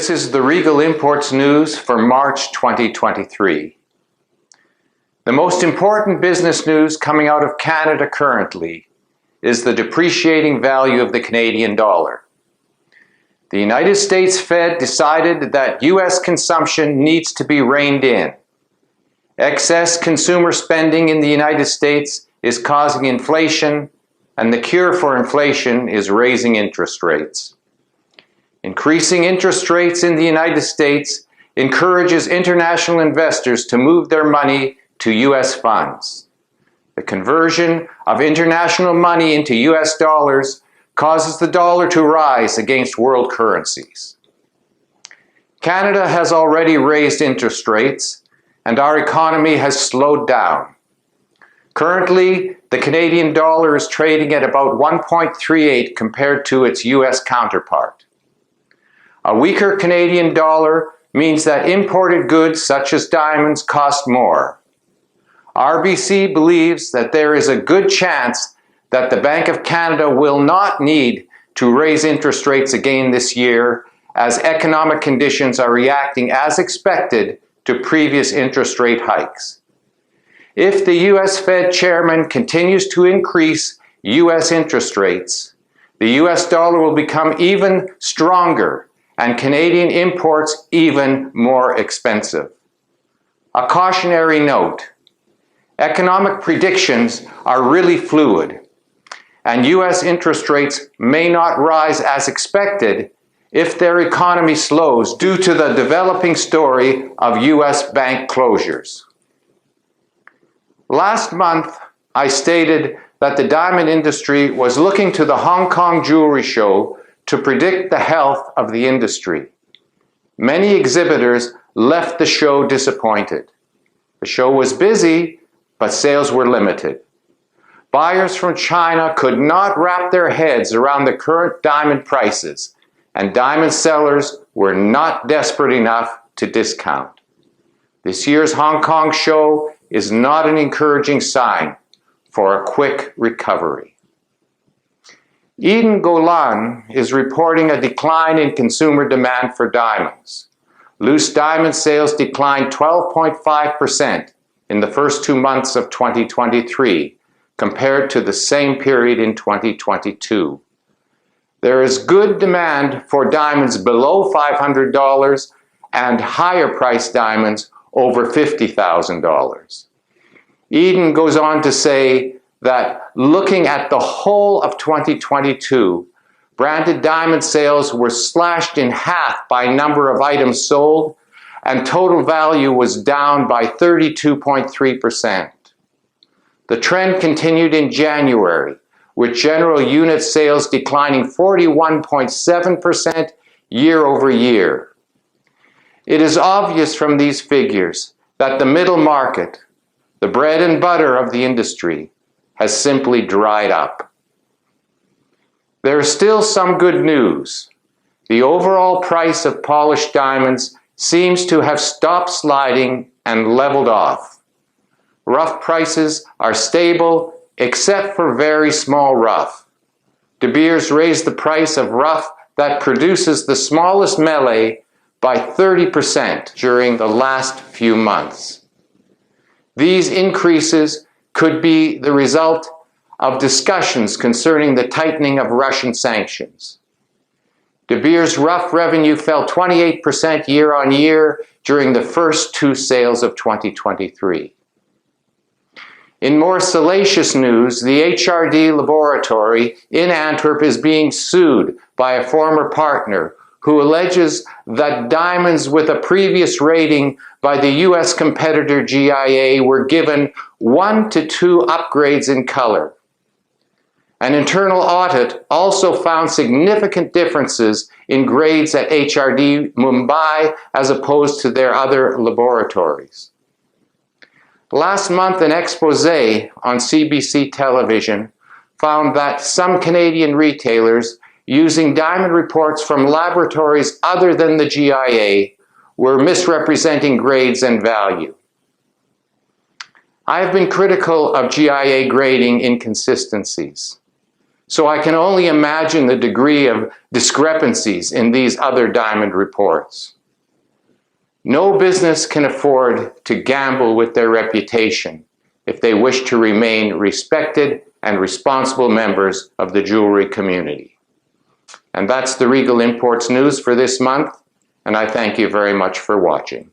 This is the Regal Imports News for March 2023. The most important business news coming out of Canada currently is the depreciating value of the Canadian dollar. The United States Fed decided that U.S. consumption needs to be reined in. Excess consumer spending in the United States is causing inflation, and the cure for inflation is raising interest rates. Increasing interest rates in the United States encourages international investors to move their money to U.S. funds. The conversion of international money into U.S. dollars causes the dollar to rise against world currencies. Canada has already raised interest rates, and our economy has slowed down. Currently, the Canadian dollar is trading at about 1.38 compared to its U.S. counterpart. A weaker Canadian dollar means that imported goods such as diamonds cost more. RBC believes that there is a good chance that the Bank of Canada will not need to raise interest rates again this year, as economic conditions are reacting as expected to previous interest rate hikes. If the U.S. Fed chairman continues to increase U.S. interest rates, the U.S. dollar will become even stronger and Canadian imports even more expensive. A cautionary note: economic predictions are really fluid, and U.S. interest rates may not rise as expected if their economy slows due to the developing story of U.S. bank closures. Last month, I stated that the diamond industry was looking to the Hong Kong Jewelry Show to predict the health of the industry. Many exhibitors left the show disappointed. The show was busy, but sales were limited. Buyers from China could not wrap their heads around the current diamond prices, and diamond sellers were not desperate enough to discount. This year's Hong Kong show is not an encouraging sign for a quick recovery. Eden Golan is reporting a decline in consumer demand for diamonds. Loose diamond sales declined 12.5% in the first 2 months of 2023 compared to the same period in 2022. There is good demand for diamonds below $500 and higher priced diamonds over $50,000. Eden goes on to say that looking at the whole of 2022, branded diamond sales were slashed in half by number of items sold, and total value was down by 32.3%. The trend continued in January, with general unit sales declining 41.7% year over year. It is obvious from these figures that the middle market, the bread and butter of the industry, has simply dried up. There is still some good news. The overall price of polished diamonds seems to have stopped sliding and leveled off. Rough prices are stable except for very small rough. De Beers raised the price of rough that produces the smallest melee by 30% during the last few months. These increases could be the result of discussions concerning the tightening of Russian sanctions. De Beers' rough revenue fell 28% year on year during the first 2 sales of 2023. In more salacious news, the HRD laboratory in Antwerp is being sued by a former partner who alleges that diamonds with a previous rating by the U.S. competitor GIA were given 1 to 2 upgrades in color. An internal audit also found significant differences in grades at HRD Mumbai as opposed to their other laboratories. Last month, an expose on CBC television found that some Canadian retailers using diamond reports from laboratories other than the GIA were misrepresenting grades and value. I have been critical of GIA grading inconsistencies. So I can only imagine the degree of discrepancies in these other diamond reports. No business can afford to gamble with their reputation if they wish to remain respected and responsible members of the jewelry community. And that's the Regal Imports news for this month, and I thank you very much for watching.